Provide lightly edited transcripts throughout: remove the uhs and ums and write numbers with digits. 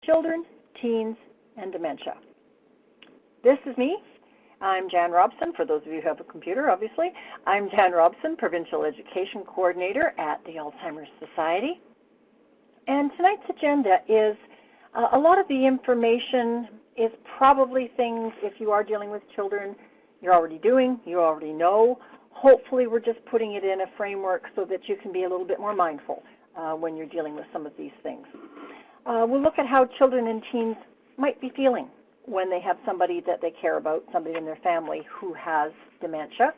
children, teens, and dementia. This is me. I'm Jan Robson, for those of you who have a computer, obviously. I'm Jan Robson, Provincial Education Coordinator at the Alzheimer's Society. And tonight's agenda is a lot of the information is probably things, if you are dealing with children, you're already doing, you already know. Hopefully we're just putting it in a framework so that you can be a little bit more mindful when you're dealing with some of these things. We'll look at how children and teens might be feeling when they have somebody that they care about, somebody in their family who has dementia.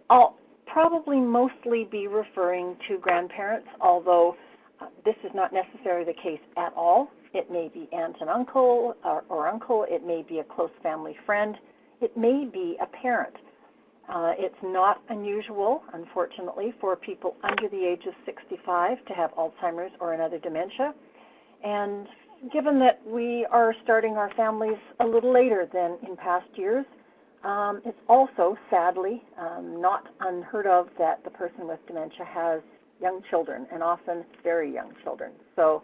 I'll probably mostly be referring to grandparents, although this is not necessarily the case at all. It may be aunt and uncle or uncle. It may be a close family friend. It may be a parent. It's not unusual, unfortunately, for people under the age of 65 to have Alzheimer's or another dementia. And given that we are starting our families a little later than in past years, it's also, sadly, not unheard of that the person with dementia has young children, and often very young children. So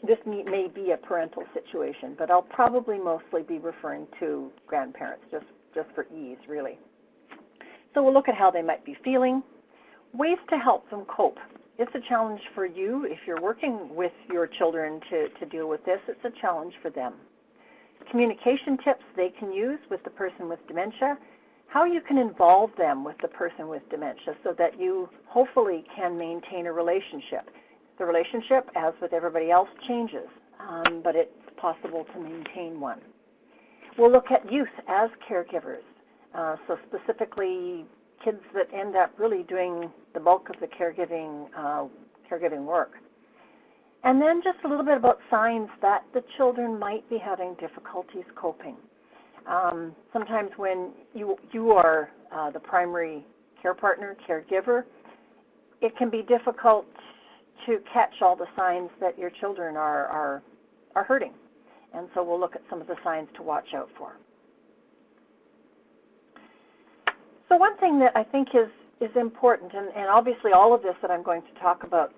this may be a parental situation, but I'll probably mostly be referring to grandparents, just for ease, really. So we'll look at how they might be feeling, ways to help them cope. It's a challenge for you. If you're working with your children to deal with this, it's a challenge for them. Communication tips they can use with the person with dementia, how you can involve them with the person with dementia so that you hopefully can maintain a relationship. The relationship, as with everybody else, changes, but it's possible to maintain one. We'll look at youth as caregivers, so specifically kids that end up really doing the bulk of the caregiving work. And then just a little bit about signs that the children might be having difficulties coping. Sometimes when you are the primary care partner, caregiver, it can be difficult to catch all the signs that your children are hurting. And so we'll look at some of the signs to watch out for. So one thing that I think is important, and obviously all of this that I'm going to talk about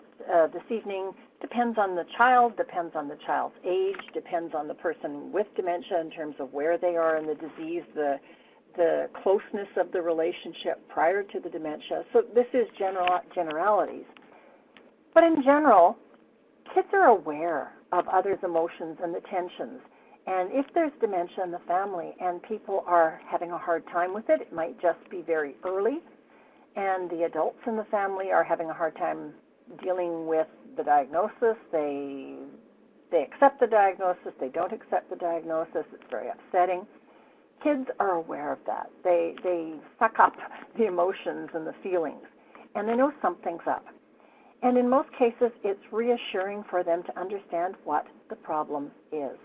this evening depends on the child, depends on the child's age, depends on the person with dementia in terms of where they are in the disease, the closeness of the relationship prior to the dementia. So this is generalities. But in general, kids are aware of others' emotions and the tensions. And if there's dementia in the family and people are having a hard time with it, it might just be very early, and the adults in the family are having a hard time dealing with the diagnosis. They accept the diagnosis, they don't accept the diagnosis, it's very upsetting. Kids are aware of that. They suck up the emotions and the feelings, and they know something's up. And in most cases, it's reassuring for them to understand what the problem is.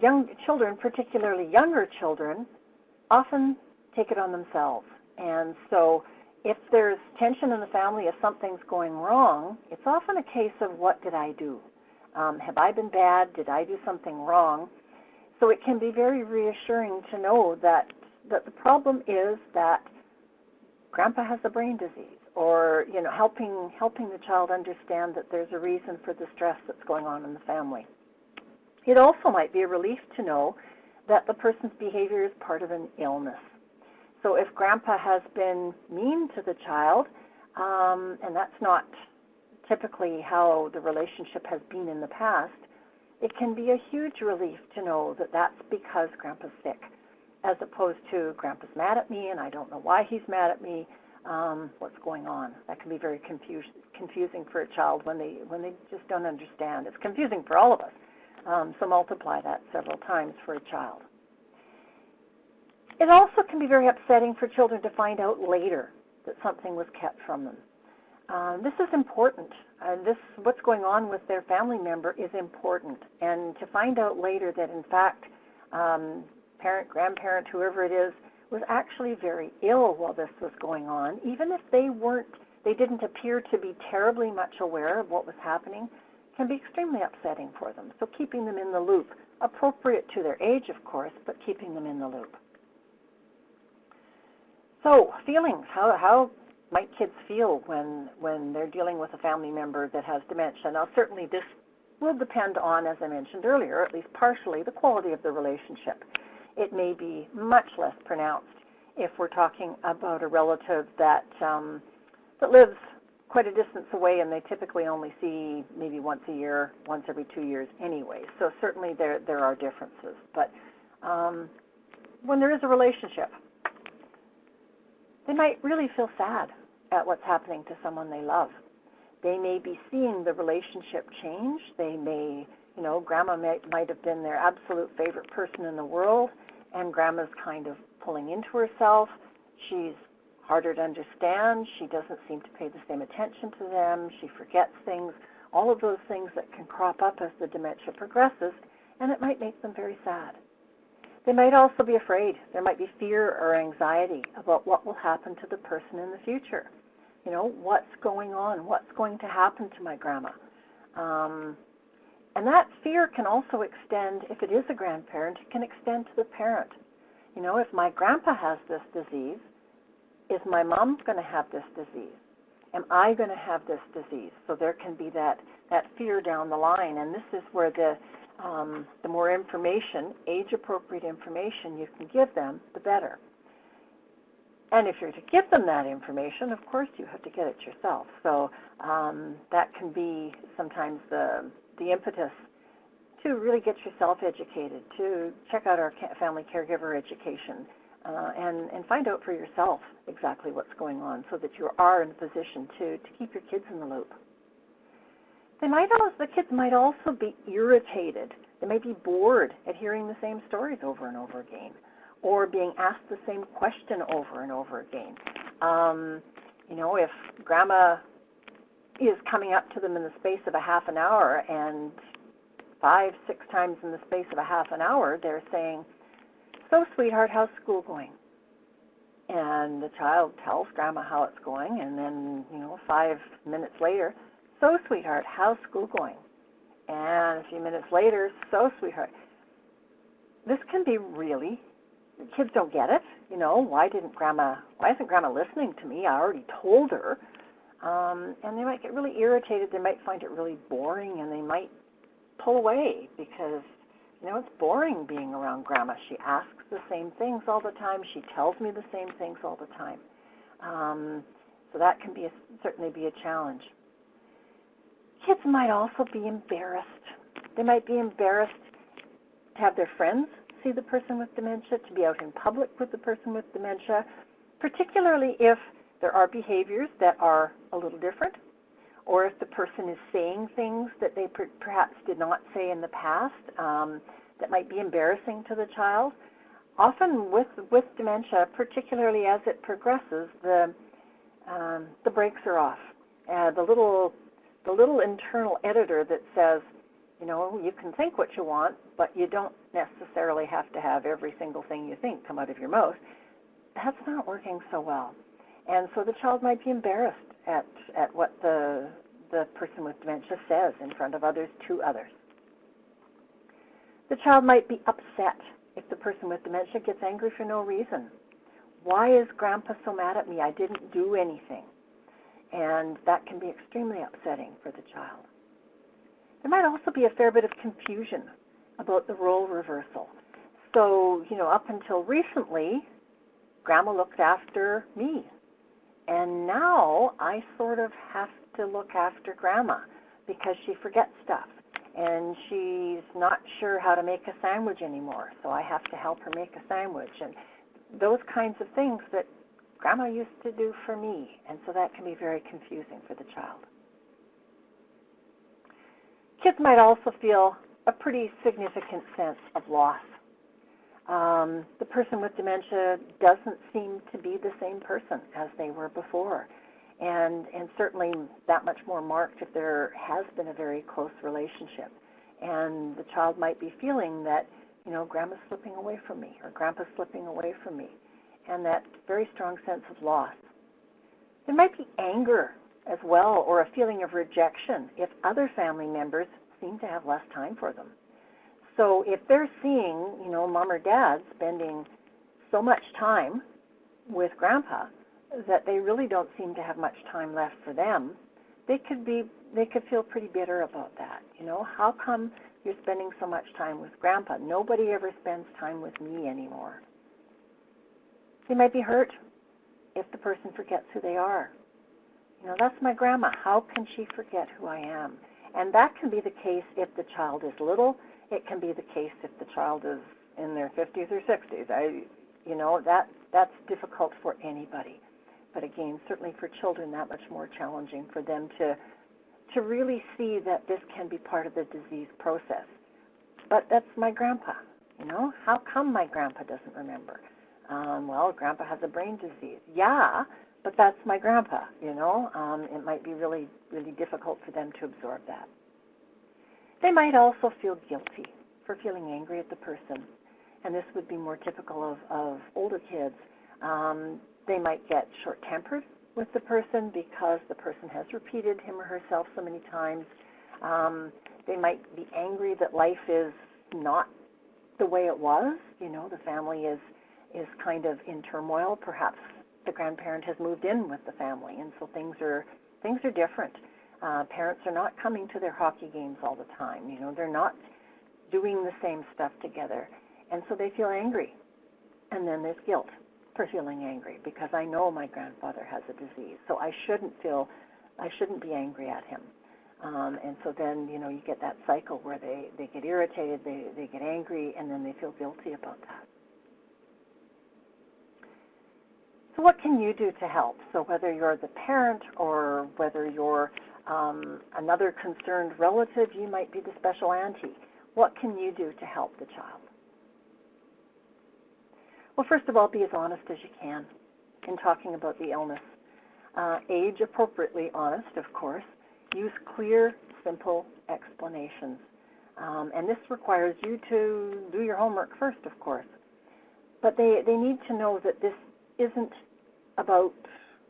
Young children, particularly younger children, often take it on themselves. And so if there's tension in the family, if something's going wrong, it's often a case of what did I do? Have I been bad? Did I do something wrong? So it can be very reassuring to know that the problem is that Grandpa has a brain disease, or helping the child understand that there's a reason for the stress that's going on in the family. It also might be a relief to know that the person's behavior is part of an illness. So if Grandpa has been mean to the child, and that's not typically how the relationship has been in the past, it can be a huge relief to know that that's because Grandpa's sick, as opposed to Grandpa's mad at me and I don't know why he's mad at me. What's going on? That can be very confusing for a child when they just don't understand. It's confusing for all of us. So multiply that several times for a child. It also can be very upsetting for children to find out later that something was kept from them. This is important. What's going on with their family member is important. And to find out later that, in fact, parent, grandparent, whoever it is, was actually very ill while this was going on, even if they didn't appear to be terribly much aware of what was happening, can be extremely upsetting for them. So keeping them in the loop, appropriate to their age, of course, but keeping them in the loop. So feelings, how might kids feel when they're dealing with a family member that has dementia? Now certainly this will depend on, as I mentioned earlier, at least partially, the quality of the relationship. It may be much less pronounced if we're talking about a relative that lives quite a distance away and they typically only see maybe once a year, once every 2 years anyway. So certainly there are differences. But when there is a relationship, they might really feel sad at what's happening to someone they love. They may be seeing the relationship change. They may, Grandma might have been their absolute favorite person in the world, and Grandma's kind of pulling into herself. She's harder to understand. She doesn't seem to pay the same attention to them. She forgets things. All of those things that can crop up as the dementia progresses, and it might make them very sad. They might also be afraid. There might be fear or anxiety about what will happen to the person in the future. What's going on? What's going to happen to my grandma? And that fear can also extend, if it is a grandparent, it can extend to the parent. If my grandpa has this disease, is my mom going to have this disease? Am I going to have this disease? So there can be that fear down the line, and this is where the more information, age-appropriate information you can give them, the better. And if you're to give them that information, of course you have to get it yourself. So that can be sometimes the impetus to really get yourself educated, to check out our family caregiver education, and find out for yourself exactly what's going on so that you are in a position to keep your kids in the loop. The kids might also be irritated. They might be bored at hearing the same stories over and over again, or being asked the same question over and over again. If Grandma is coming up to them in the space of a half an hour, and 5, 6 times in the space of a half an hour, they're saying, "So, sweetheart, how's school going?" And the child tells Grandma how it's going, and then, 5 minutes later, "So, sweetheart, how's school going?" And a few minutes later, "So, sweetheart." This can be really, kids don't get it. Why isn't Grandma listening to me? I already told her. And they might get really irritated. They might find it really boring, and they might pull away because, it's boring being around Grandma. She asks the same things all the time. She tells me the same things all the time. So that can certainly be a challenge. Kids might also be embarrassed. They might be embarrassed to have their friends see the person with dementia, to be out in public with the person with dementia, particularly if there are behaviors that are a little different, or if the person is saying things that they perhaps did not say in the past that might be embarrassing to the child. Often with dementia, particularly as it progresses, the brakes are off. The little internal editor that says, you can think what you want, but you don't necessarily have to have every single thing you think come out of your mouth. That's not working so well. And so the child might be embarrassed at what the person with dementia says in front of others to others. The child might be upset if the person with dementia gets angry for no reason. Why is Grandpa so mad at me? I didn't do anything. And that can be extremely upsetting for the child. There might also be a fair bit of confusion about the role reversal. So, up until recently, Grandma looked after me. And now I sort of have to look after Grandma because she forgets stuff. And she's not sure how to make a sandwich anymore, so I have to help her make a sandwich. And those kinds of things that Grandma used to do for me. And so that can be very confusing for the child. Kids might also feel a pretty significant sense of loss. The person with dementia doesn't seem to be the same person as they were before, and certainly that much more marked if there has been a very close relationship. And the child might be feeling that, Grandma's slipping away from me, or Grandpa's slipping away from me, and that very strong sense of loss. There might be anger as well, or a feeling of rejection if other family members seem to have less time for them. So if they're seeing, Mom or Dad spending so much time with Grandpa that they really don't seem to have much time left for them, they could be they could feel pretty bitter about that. How come you're spending so much time with Grandpa? Nobody ever spends time with me anymore. They might be hurt if the person forgets who they are. That's my grandma. How can she forget who I am? And that can be the case if the child is little. It can be the case if the child is in their 50s or 60s. That's difficult for anybody. But again, certainly for children, that much more challenging for them to really see that this can be part of the disease process. But that's my grandpa. How come my grandpa doesn't remember? Well, Grandpa has a brain disease. Yeah, but that's my grandpa, It might be really, really difficult for them to absorb that. They might also feel guilty for feeling angry at the person, and this would be more typical of older kids. They might get short-tempered with the person because the person has repeated him or herself so many times. They might be angry that life is not the way it was. The family is kind of in turmoil. Perhaps the grandparent has moved in with the family, and so things are different. Parents are not coming to their hockey games all the time. They're not doing the same stuff together, and so they feel angry. And then there's guilt for feeling angry because I know my grandfather has a disease, so I shouldn't be angry at him. And so then, you get that cycle where they get irritated, they get angry, and then they feel guilty about that. So what can you do to help? So whether you're the parent or whether you're another concerned relative, you might be the special auntie. What can you do to help the child? Well, first of all, be as honest as you can in talking about the illness. Age appropriately honest, of course. Use clear, simple explanations. And this requires you to do your homework first, of course. But they need to know that this isn't about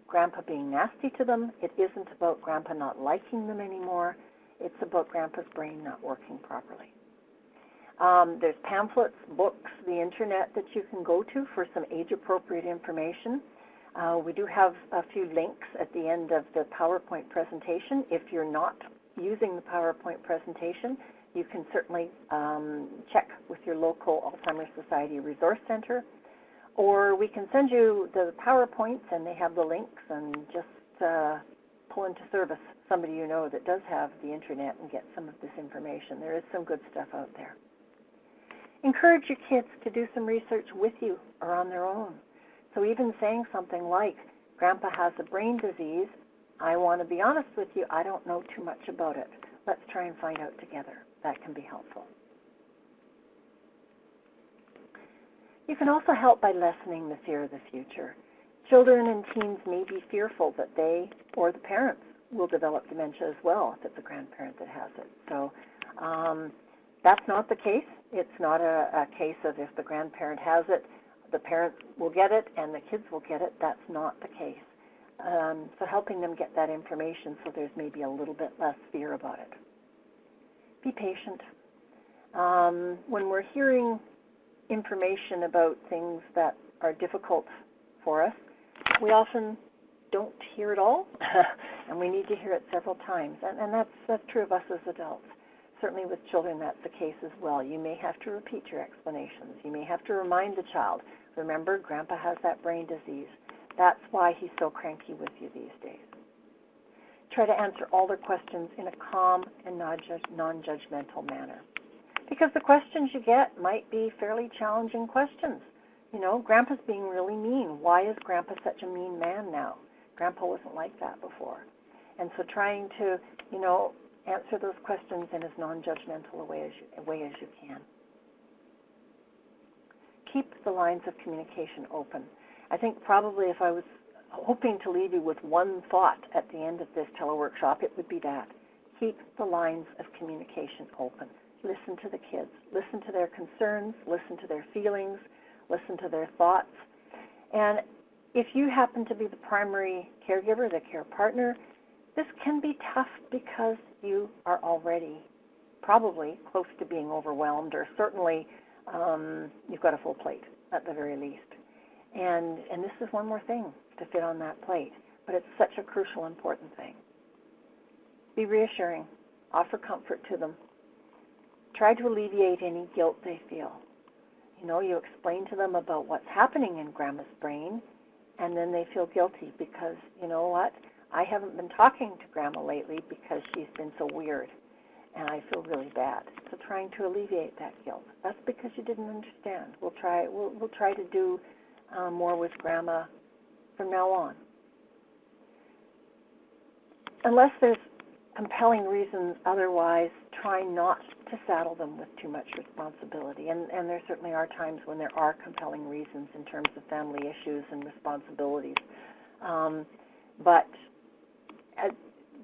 Grandpa being nasty to them. It isn't about Grandpa not liking them anymore. It's about Grandpa's brain not working properly. There's pamphlets, books, the internet that you can go to for some age-appropriate information. We do have a few links at the end of the PowerPoint presentation. If you're not using the PowerPoint presentation, you can certainly check with your local Alzheimer's Society Resource Center, or we can send you the PowerPoints and they have the links, and just pull into service somebody you know that does have the internet and get some of this information. There is some good stuff out there. Encourage your kids to do some research with you or on their own. So even saying something like, Grandpa has a brain disease, I want to be honest with you, I don't know too much about it. Let's try and find out together. That can be helpful. You can also help by lessening the fear of the future. Children and teens may be fearful that they or the parents will develop dementia as well if it's a grandparent that has it. So that's not the case. It's not a case of if the grandparent has it, the parents will get it and the kids will get it. That's not the case. So helping them get that information so there's maybe a little bit less fear about it. Be patient. When we're hearing information about things that are difficult for us, we often don't hear it all, and we need to hear it several times. And that's true of us as adults. Certainly with children, that's the case as well. You may have to repeat your explanations. You may have to remind the child, remember, Grandpa has that brain disease. That's why he's so cranky with you these days. Try to answer all their questions in a calm and non-judgmental manner. Because the questions you get might be fairly challenging questions. You know, Grandpa's being really mean. Why is Grandpa such a mean man now? Grandpa wasn't like that before. And so trying to, answer those questions in as non-judgmental a way as you can. Keep the lines of communication open. I think probably if I was hoping to leave you with one thought at the end of this teleworkshop, it would be that. Keep the lines of communication open. Listen to the kids. Listen to their concerns. Listen to their feelings. Listen to their thoughts. And if you happen to be the primary caregiver, the care partner, this can be tough because you are already probably close to being overwhelmed, or certainly you've got a full plate at the very least. And this is one more thing to fit on that plate, but it's such a crucial, important thing. Be reassuring. Offer comfort to them. Try to alleviate any guilt they feel. You explain to them about what's happening in Grandma's brain, and then they feel guilty because, you know what, I haven't been talking to Grandma lately because she's been so weird, and I feel really bad. So trying to alleviate that guilt. That's because you didn't understand. We'll try to do more with Grandma from now on. Unless there's compelling reasons otherwise, try not to saddle them with too much responsibility. And there certainly are times when there are compelling reasons in terms of family issues and responsibilities. But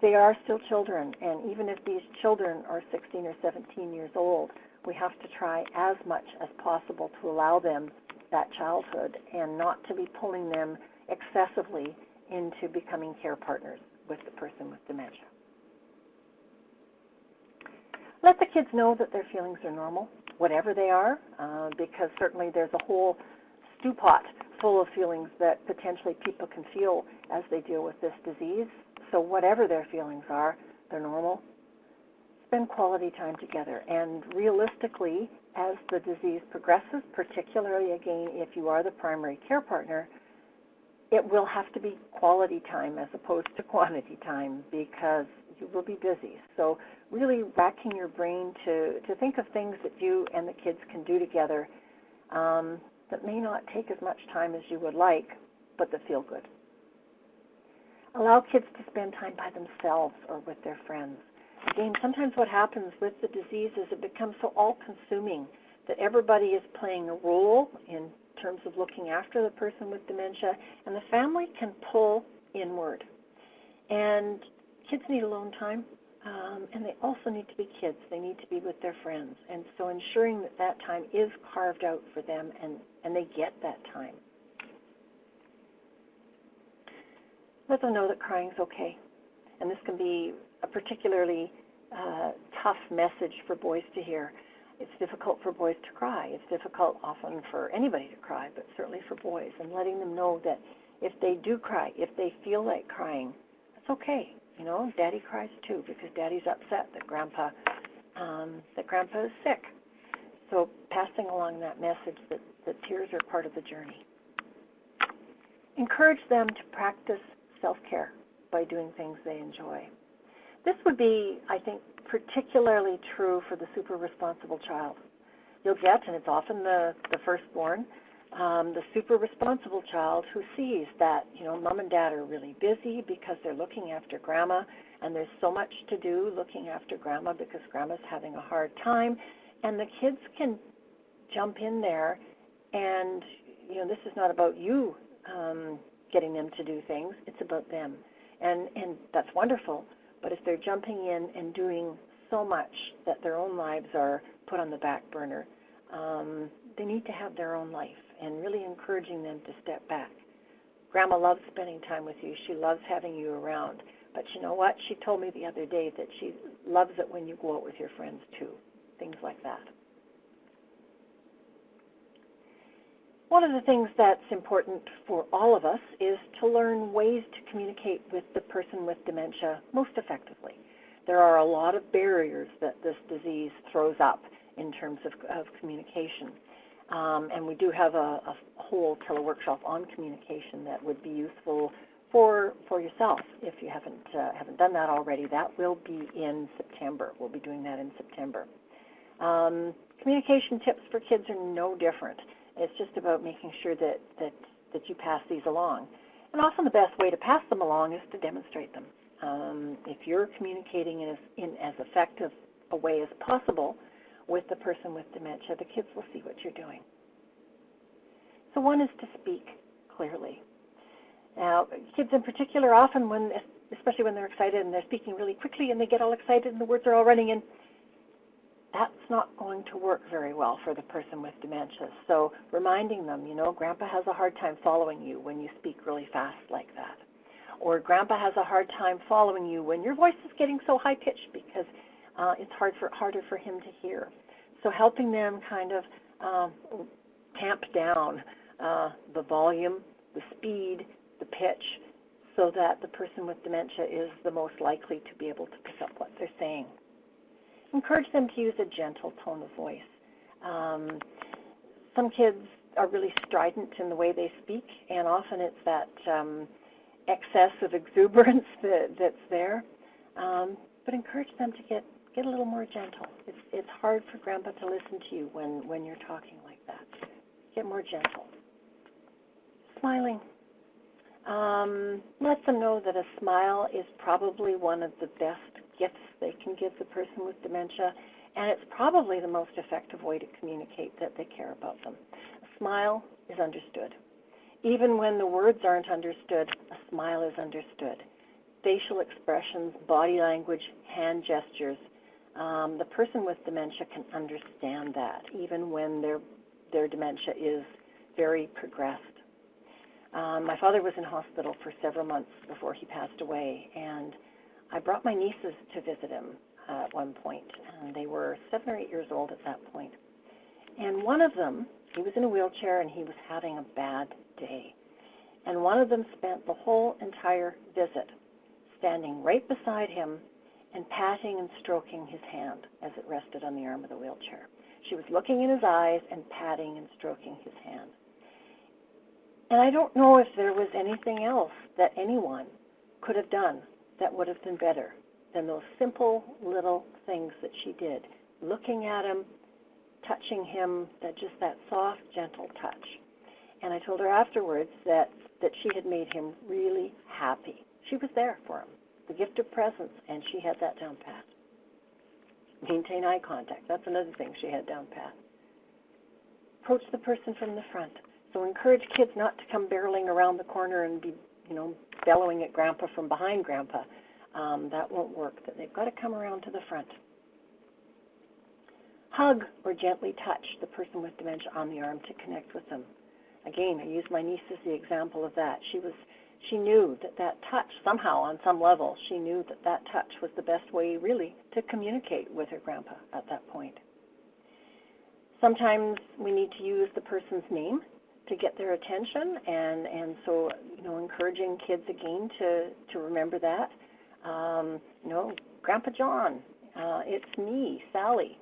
they are still children, and even if these children are 16 or 17 years old, we have to try as much as possible to allow them that childhood and not to be pulling them excessively into becoming care partners with the person with dementia. Let the kids know that their feelings are normal, whatever they are, because certainly there's a whole stew pot full of feelings that potentially people can feel as they deal with this disease. So whatever their feelings are, they're normal. Spend quality time together. And realistically, as the disease progresses, particularly, again, if you are the primary care partner, it will have to be quality time as opposed to quantity time because you will be busy. So really racking your brain to think of things that you and the kids can do together that may not take as much time as you would like, but that feel good. Allow kids to spend time by themselves or with their friends. Again, sometimes what happens with the disease is it becomes so all-consuming that everybody is playing a role in terms of looking after the person with dementia, and the family can pull inward. And kids need alone time, and they also need to be kids. They need to be with their friends. And so ensuring that that time is carved out for them and they get that time. Let them know that crying is okay. And this can be a particularly tough message for boys to hear. It's difficult for boys to cry. It's difficult often for anybody to cry, but certainly for boys. And letting them know that if they do cry, if they feel like crying, it's okay. Daddy cries too because Daddy's upset that Grandpa is sick. So passing along that message that tears are part of the journey. Encourage them to practice self-care by doing things they enjoy. This would be, I think, particularly true for the super responsible child. You'll get, and it's often the firstborn, the super responsible child who sees that, mom and dad are really busy because they're looking after Grandma, and there's so much to do looking after Grandma because Grandma's having a hard time, and the kids can jump in there, and, this is not about you getting them to do things, it's about them. And that's wonderful, but if they're jumping in and doing so much that their own lives are put on the back burner, they need to have their own life and really encouraging them to step back. Grandma loves spending time with you. She loves having you around. But you know what? She told me the other day that she loves it when you go out with your friends too. Things like that. One of the things that's important for all of us is to learn ways to communicate with the person with dementia most effectively. There are a lot of barriers that this disease throws up in terms of communication. And we do have a whole tele-workshop on communication that would be useful for yourself if you haven't done that already. That will be in September. We'll be doing that in September. Communication tips for kids are no different. It's just about making sure that you pass these along. And often the best way to pass them along is to demonstrate them. If you're communicating in as effective a way as possible with the person with dementia, the kids will see what you're doing. So one is to speak clearly. Now, kids in particular often, especially when they're excited and they're speaking really quickly and they get all excited and the words are all running in, that's not going to work very well for the person with dementia. So reminding them, Grandpa has a hard time following you when you speak really fast like that. Or Grandpa has a hard time following you when your voice is getting so high-pitched because it's harder for him to hear. So helping them kind of tamp down the volume, the speed, the pitch, so that the person with dementia is the most likely to be able to pick up what they're saying. Encourage them to use a gentle tone of voice. Some kids are really strident in the way they speak, and often it's that excess of exuberance that's there. But encourage them to get a little more gentle. It's hard for Grandpa to listen to you when you're talking like that. Get more gentle. Smiling. Let them know that a smile is probably one of the best gifts they can give the person with dementia, and it's probably the most effective way to communicate that they care about them. A smile is understood. Even when the words aren't understood, a smile is understood. Facial expressions, body language, hand gestures, the person with dementia can understand that, even when their dementia is very progressed. My father was in hospital for several months before he passed away, and I brought my nieces to visit him at one point, and they were 7 or 8 years old at that point. And one of them, he was in a wheelchair and he was having a bad day. And one of them spent the whole entire visit standing right beside him and patting and stroking his hand as it rested on the arm of the wheelchair. She was looking in his eyes and patting and stroking his hand. And I don't know if there was anything else that anyone could have done that would have been better than those simple little things that she did. Looking at him, touching him, just that soft, gentle touch. And I told her afterwards that she had made him really happy. She was there for him. The gift of presence, and she had that down pat. Maintain eye contact. That's another thing she had down pat. Approach the person from the front. So encourage kids not to come barreling around the corner and be, bellowing at Grandpa from behind Grandpa. That won't work. That they've got to come around to the front. Hug or gently touch the person with dementia on the arm to connect with them. Again, I use my niece as the example of that. She knew that touch, somehow on some level, she knew that touch was the best way really to communicate with her Grandpa at that point. Sometimes we need to use the person's name to get their attention, and so encouraging kids again to remember that. Grandpa John, it's me, Sally.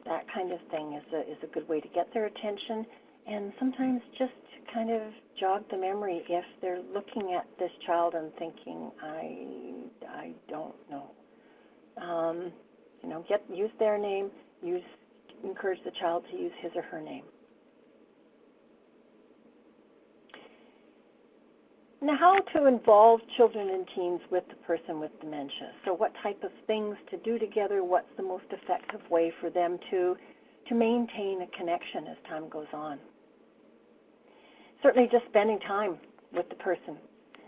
That kind of thing is a good way to get their attention, and sometimes just kind of jog the memory if they're looking at this child and thinking, I don't know. Use their name. Encourage the child to use his or her name. Now, how to involve children and teens with the person with dementia. So what type of things to do together, what's the most effective way for them to maintain a connection as time goes on. Certainly just spending time with the person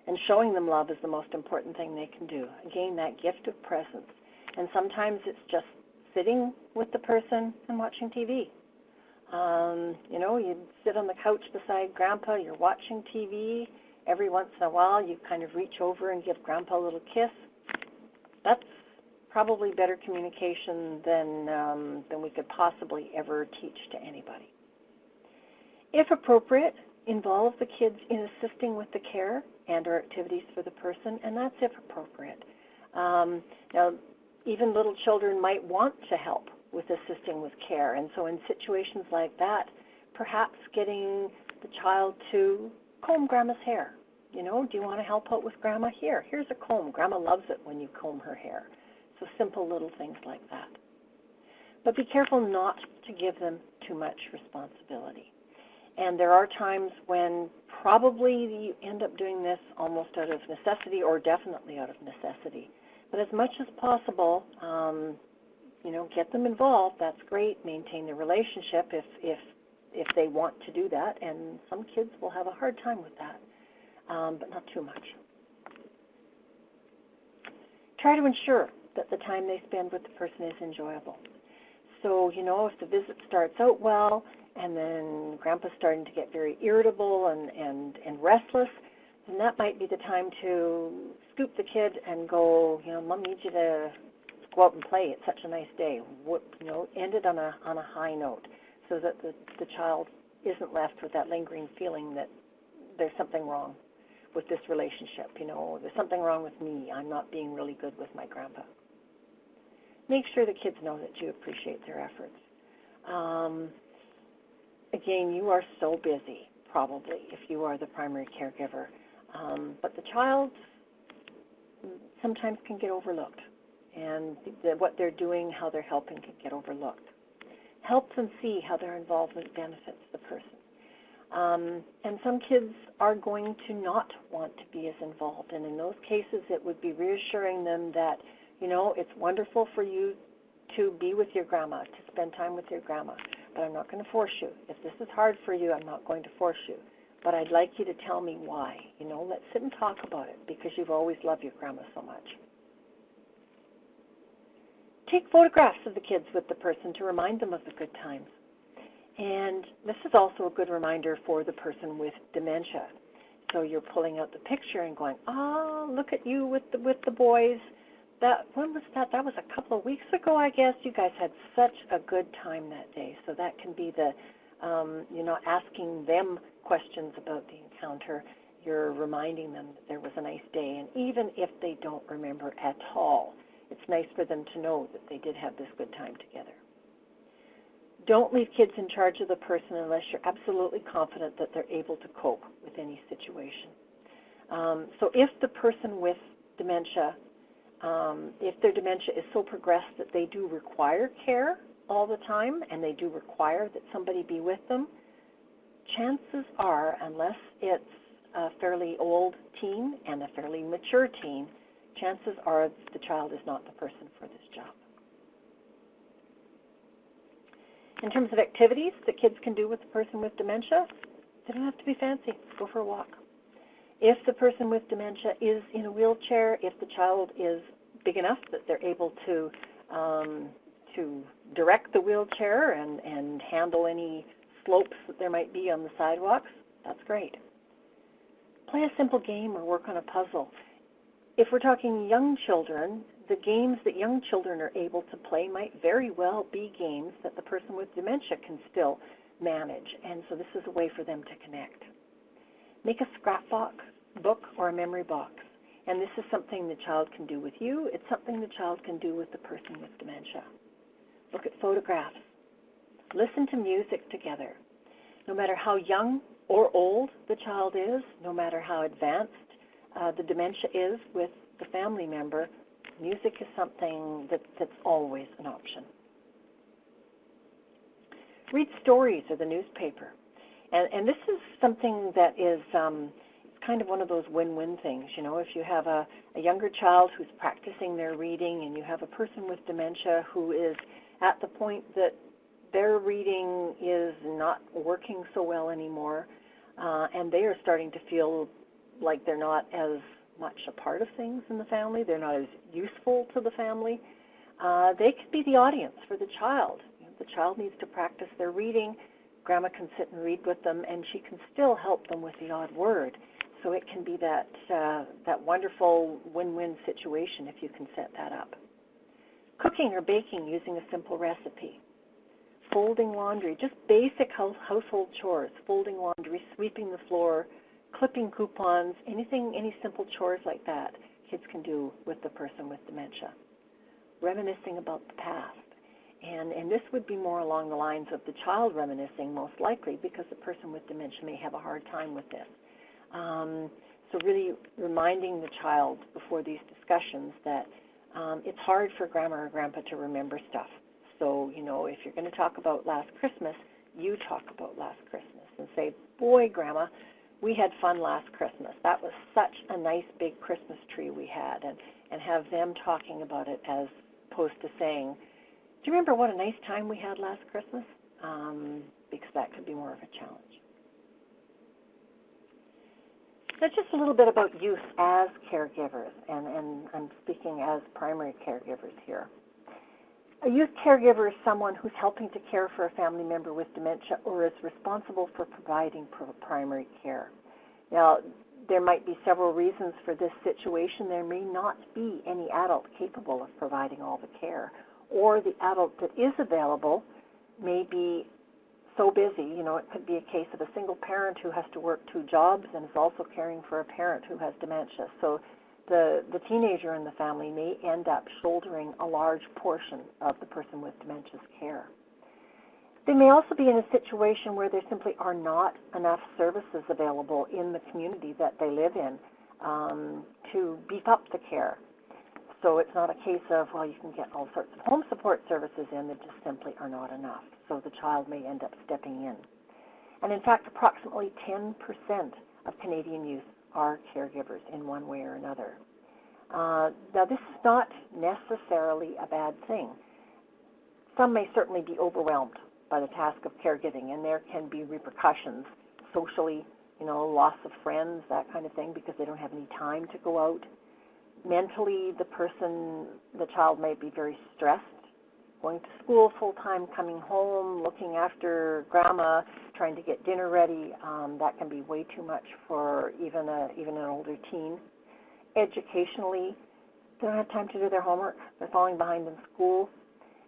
and showing them love is the most important thing they can do. Again, that gift of presence. And sometimes it's just sitting with the person and watching TV. You sit on the couch beside Grandpa, you're watching TV. Every once in a while, you kind of reach over and give Grandpa a little kiss. That's probably better communication than we could possibly ever teach to anybody. If appropriate, involve the kids in assisting with the care and or activities for the person, and that's if appropriate. Now, even little children might want to help with assisting with care, and so in situations like that, perhaps getting the child to comb Grandma's hair. Do you want to help out with Grandma? Here's a comb. Grandma loves it when you comb her hair. So simple little things like that. But be careful not to give them too much responsibility. And there are times when probably you end up doing this almost out of necessity or definitely out of necessity. But as much as possible, get them involved. That's great. Maintain the relationship if they want to do that. And some kids will have a hard time with that, but not too much. Try to ensure that the time they spend with the person is enjoyable. So, if the visit starts out well and then Grandpa's starting to get very irritable and restless, then that might be the time to scoop the kid and go, Mom needs you to go out and play. It's such a nice day. End it on a high note so that the child isn't left with that lingering feeling that there's something wrong with this relationship. There's something wrong with me. I'm not being really good with my grandpa. Make sure the kids know that you appreciate their efforts. Again, you are so busy, probably, if you are the primary caregiver. But the child sometimes can get overlooked. And what they're doing, how they're helping, can get overlooked. Help them see how their involvement benefits the person. And some kids are going to not want to be as involved. And in those cases, it would be reassuring them that, it's wonderful for you to be with your grandma, to spend time with your grandma, but I'm not going to force you. If this is hard for you, I'm not going to force you. But I'd like you to tell me why. Let's sit and talk about it, because you've always loved your grandma so much. Take photographs of the kids with the person to remind them of the good times. And this is also a good reminder for the person with dementia. So you're pulling out the picture and going, look at you with the boys. When was that? That was a couple of weeks ago, I guess. You guys had such a good time that day. So that can be you're not asking them questions about the encounter. You're reminding them that there was a nice day. And even if they don't remember at all, it's nice for them to know that they did have this good time together. Don't leave kids in charge of the person unless you're absolutely confident that they're able to cope with any situation. So if the person with dementia, if their dementia is so progressed that they do require care all the time and they do require that somebody be with them, chances are, unless it's a fairly old teen and a fairly mature teen, chances are the child is not the person for this job. In terms of activities that kids can do with the person with dementia, they don't have to be fancy. Go for a walk. If the person with dementia is in a wheelchair, if the child is big enough that they're able to direct the wheelchair and handle any slopes that there might be on the sidewalks, that's great. Play a simple game or work on a puzzle. If we're talking young children, the games that young children are able to play might very well be games that the person with dementia can still manage, and so this is a way for them to connect. Make a scrapbook or a memory box, and this is something the child can do with you. It's something the child can do with the person with dementia. Look at photographs. Listen to music together. No matter how young or old the child is, no matter how advanced the dementia is with the family member, music is something that's always an option. Read stories or the newspaper. And this is something that is kind of one of those win-win things. If you have a younger child who's practicing their reading and you have a person with dementia who is at the point that their reading is not working so well anymore, and they are starting to feel like they're not as much a part of things in the family, they're not as useful to the family, they could be the audience for the child. The child needs to practice their reading. Grandma can sit and read with them, and she can still help them with the odd word. So it can be that wonderful win-win situation if you can set that up. Cooking or baking using a simple recipe. Folding laundry, just basic household chores, folding laundry, sweeping the floor, clipping coupons, any simple chores like that kids can do with the person with dementia. Reminiscing about the past. And this would be more along the lines of the child reminiscing, most likely, because the person with dementia may have a hard time with this. So really reminding the child before these discussions that it's hard for grandma or grandpa to remember stuff. So, if you're going to talk about last Christmas, you talk about last Christmas and say, boy, Grandma, we had fun last Christmas. That was such a nice big Christmas tree we had. And have them talking about it as opposed to saying, do you remember what a nice time we had last Christmas? Because that could be more of a challenge. So just a little bit about youth as caregivers, and I'm speaking as primary caregivers here. A youth caregiver is someone who's helping to care for a family member with dementia or is responsible for providing primary care. Now, there might be several reasons for this situation. There may not be any adult capable of providing all the care, or the adult that is available may be so busy. It could be a case of a single parent who has to work 2 jobs and is also caring for a parent who has dementia. So the teenager in the family may end up shouldering a large portion of the person with dementia's care. They may also be in a situation where there simply are not enough services available in the community that they live in to beef up the care. So it's not a case of, well, you can get all sorts of home support services in that just simply are not enough. So the child may end up stepping in. And in fact, approximately 10% of Canadian youth are caregivers in one way or another. Now, this is not necessarily a bad thing. Some may certainly be overwhelmed by the task of caregiving, and there can be repercussions socially, loss of friends, that kind of thing, because they don't have any time to go out. Mentally, the child might be very stressed, going to school full-time, coming home, looking after grandma, trying to get dinner ready. That can be way too much for even an older teen. Educationally, they don't have time to do their homework. They're falling behind in school.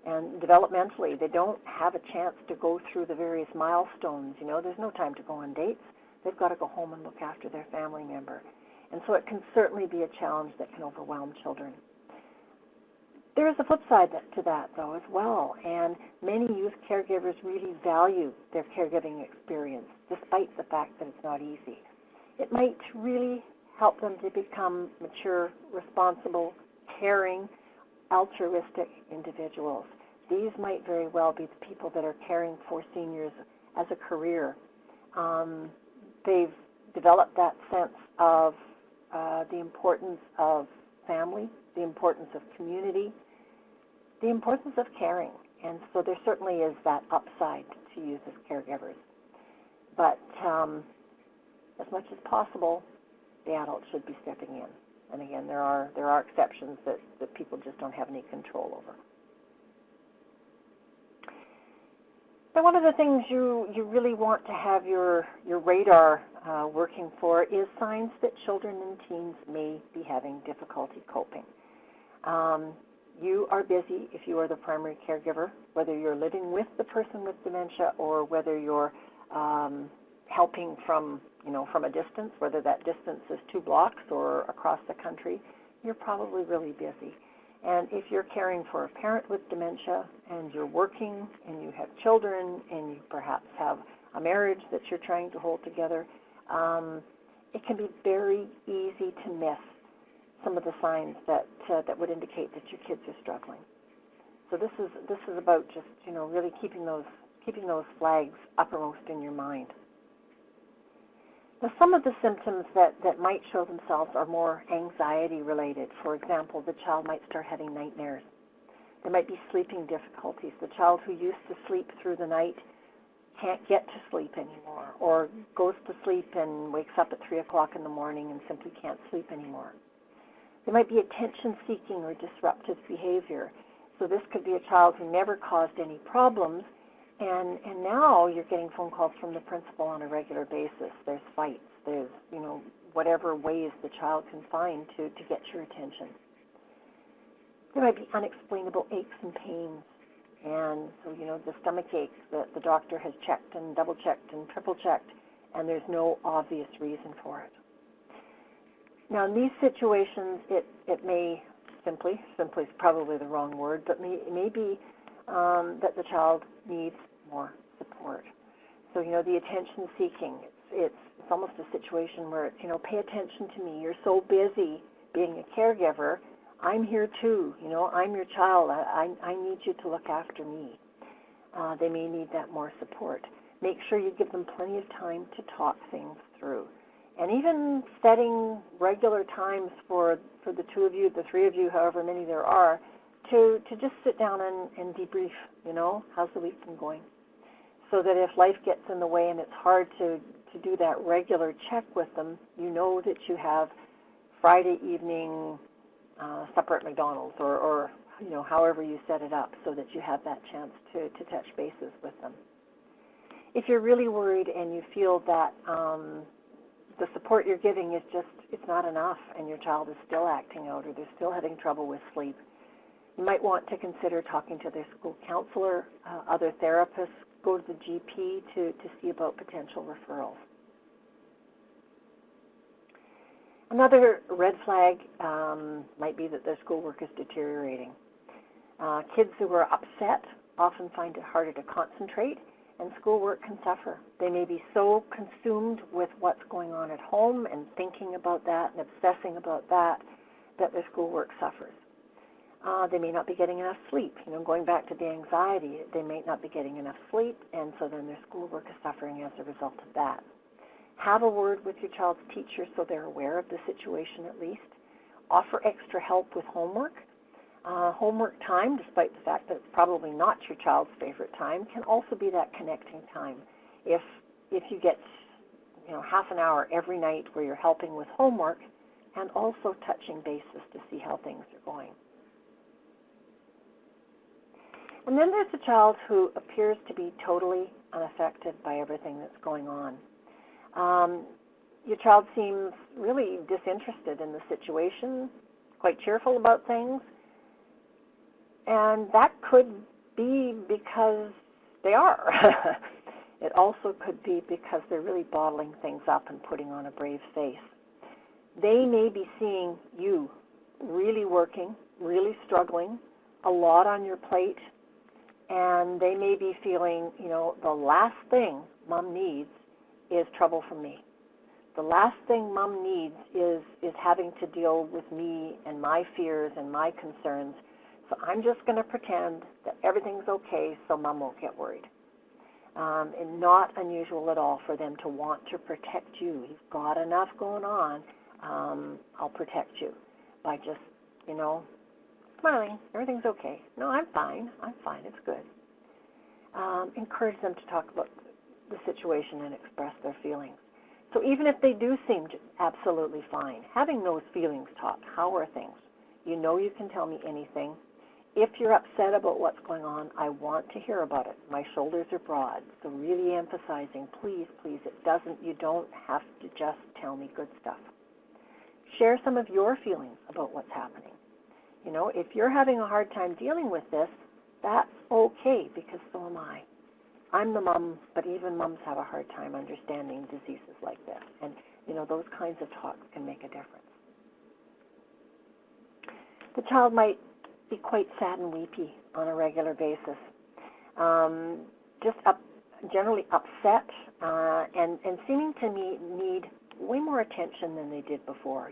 And developmentally, they don't have a chance to go through the various milestones. There's no time to go on dates. They've got to go home and look after their family member. And so it can certainly be a challenge that can overwhelm children. There is a flip side to that, though, as well. And many youth caregivers really value their caregiving experience, despite the fact that it's not easy. It might really help them to become mature, responsible, caring, altruistic individuals. These might very well be the people that are caring for seniors as a career. They've developed that sense of the importance of family, the importance of community, the importance of caring. And so there certainly is that upside to youth as caregivers. But as much as possible, the adults should be stepping in. And again, there are exceptions that people just don't have any control over. Now, one of the things you really want to have your radar working for is signs that children and teens may be having difficulty coping. You are busy if you are the primary caregiver, whether you're living with the person with dementia or whether you're helping from a distance, whether that distance is 2 blocks or across the country. You're probably really busy. And if you're caring for a parent with dementia and you're working and you have children and you perhaps have a marriage that you're trying to hold together, it can be very easy to miss some of the signs that would indicate that your kids are struggling. So this is about just really keeping those flags uppermost in your mind. Now, some of the symptoms that might show themselves are more anxiety-related. For example, the child might start having nightmares. There might be sleeping difficulties. The child who used to sleep through the night can't get to sleep anymore, or goes to sleep and wakes up at 3 o'clock in the morning and simply can't sleep anymore. There might be attention-seeking or disruptive behavior. So this could be a child who never caused any problems, and now you're getting phone calls from the principal on a regular basis. There's fights. There's, whatever ways the child can find to get your attention. There might be unexplainable aches and pains. And so, the stomach ache that the doctor has checked and double-checked and triple-checked, and there's no obvious reason for it. Now, in these situations, it may simply is probably the wrong word, but it may be that the child needs more support. So, the attention-seeking, it's almost a situation where it's, pay attention to me. You're so busy being a caregiver. I'm here too. I'm your child. I need you to look after me. They may need that more support. Make sure you give them plenty of time to talk things through. And even setting regular times for the 2 of you, the 3 of you, however many there are, to just sit down and debrief, how's the week been going? So that if life gets in the way and it's hard to do that regular check with them, you know that you have Friday evening supper at McDonald's or however you set it up so that you have that chance to touch bases with them. If you're really worried and you feel that the support you're giving is it's not enough and your child is still acting out or they're still having trouble with sleep, you might want to consider talking to their school counselor, other therapists, go to the GP to see about potential referrals. Another red flag might be that their schoolwork is deteriorating. Kids who are upset often find it harder to concentrate, and schoolwork can suffer. They may be so consumed with what's going on at home and thinking about that and obsessing about that their schoolwork suffers. They may not be getting enough sleep. Going back to the anxiety, they may not be getting enough sleep, and so then their schoolwork is suffering as a result of that. Have a word with your child's teacher so they're aware of the situation at least. Offer extra help with homework. Homework time, despite the fact that it's probably not your child's favorite time, can also be that connecting time. If you get half an hour every night where you're helping with homework and also touching bases to see how things are going. And then there's a child who appears to be totally unaffected by everything that's going on. Your child seems really disinterested in the situation, quite cheerful about things, and that could be because they are. It also could be because they're really bottling things up and putting on a brave face. They may be seeing you really working, really struggling, a lot on your plate, and they may be feeling, the last thing Mom needs is trouble from me. The last thing Mom needs is having to deal with me and my fears and my concerns. So I'm just going to pretend that everything's okay so Mom won't get worried. And not unusual at all for them to want to protect you. You've got enough going on. I'll protect you by just, smiling. Everything's okay. No, I'm fine. It's good. Encourage them to talk about the situation and express their feelings. So even if they do seem absolutely fine, having those feelings talk, how are things? You can tell me anything. If you're upset about what's going on, I want to hear about it. My shoulders are broad. So really emphasizing, please, you don't have to just tell me good stuff. Share some of your feelings about what's happening. If you're having a hard time dealing with this, that's okay, because so am I. I'm the mom, but even moms have a hard time understanding diseases like this. And, those kinds of talks can make a difference. The child might be quite sad and weepy on a regular basis. Generally upset and seeming to need way more attention than they did before,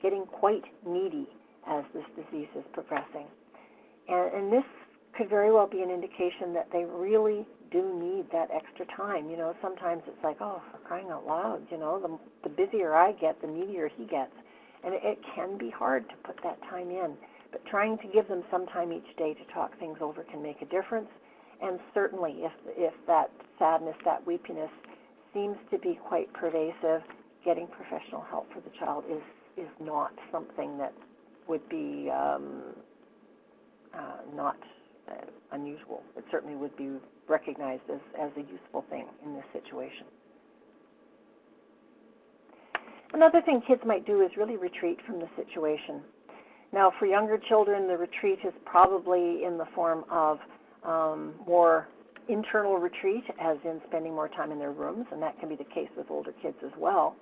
getting quite needy as this disease is progressing. And this could very well be an indication that they really do need that extra time. Sometimes it's like, oh, for crying out loud, the busier I get, the needier he gets. And it can be hard to put that time in. But trying to give them some time each day to talk things over can make a difference. And certainly if that sadness, that weepiness seems to be quite pervasive, getting professional help for the child is not something that would be not unusual. It certainly would be recognized as a useful thing in this situation. Another thing kids might do is really retreat from the situation. Now, for younger children, the retreat is probably in the form of more internal retreat, as in spending more time in their rooms, and that can be the case with older kids as well.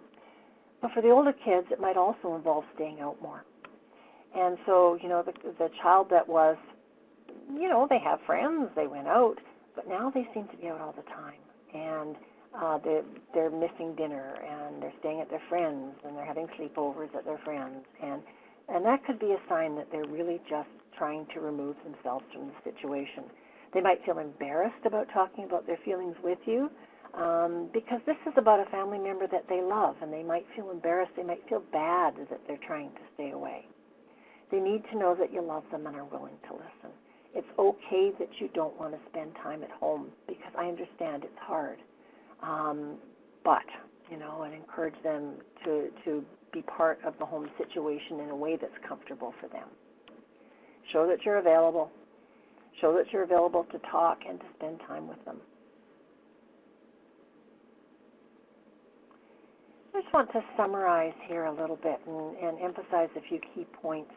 But for the older kids, it might also involve staying out more. And so, the child that was, they have friends, they went out, but now they seem to be out all the time. And they're missing dinner, and they're staying at their friends, and they're having sleepovers at their friends. And that could be a sign that they're really just trying to remove themselves from the situation. They might feel embarrassed about talking about their feelings with you because this is about a family member that they love, and they might feel embarrassed. They might feel bad that they're trying to stay away. They need to know that you love them and are willing to listen. It's okay that you don't want to spend time at home, because I understand it's hard. But, and encourage them to be part of the home situation in a way that's comfortable for them. Show that you're available. Show that you're available to talk and to spend time with them. I just want to summarize here a little bit and emphasize a few key points.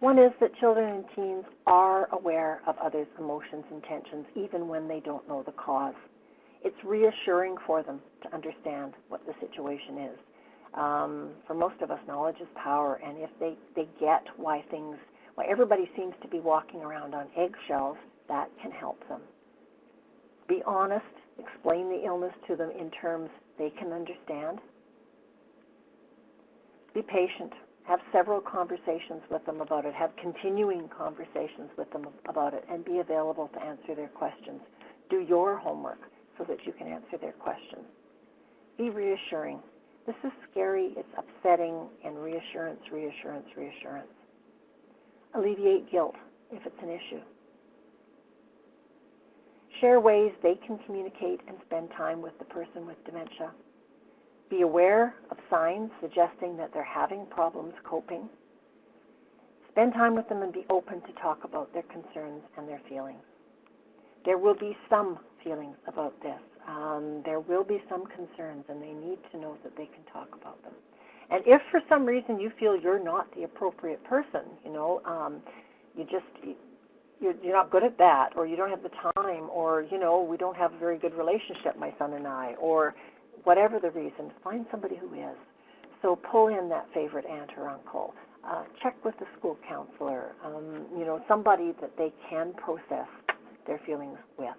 One is that children and teens are aware of others' emotions and tensions even when they don't know the cause. It's reassuring for them to understand what the situation is. For most of us, knowledge is power, and if they get why everybody seems to be walking around on eggshells, that can help them. Be honest, explain the illness to them in terms they can understand. Be patient. Have several conversations with them about it. Have continuing conversations with them about it, and be available to answer their questions. Do your homework so that you can answer their questions. Be reassuring. This is scary, it's upsetting, and reassurance, reassurance, reassurance. Alleviate guilt if it's an issue. Share ways they can communicate and spend time with the person with dementia. Be aware of signs suggesting that they're having problems coping. Spend time with them and be open to talk about their concerns and their feelings. There will be some feelings about this. There will be some concerns, and they need to know that they can talk about them. And if for some reason you feel you're not the appropriate person, you're not good at that, or you don't have the time, or, we don't have a very good relationship, my son and I, or whatever the reason, find somebody who is. So pull in that favorite aunt or uncle. Check with the school counselor, somebody that they can process their feelings with.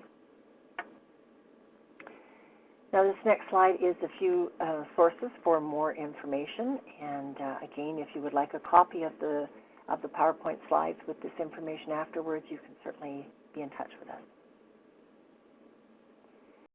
Now, this next slide is a few sources for more information, and again, if you would like a copy of the PowerPoint slides with this information afterwards, you can certainly be in touch with us.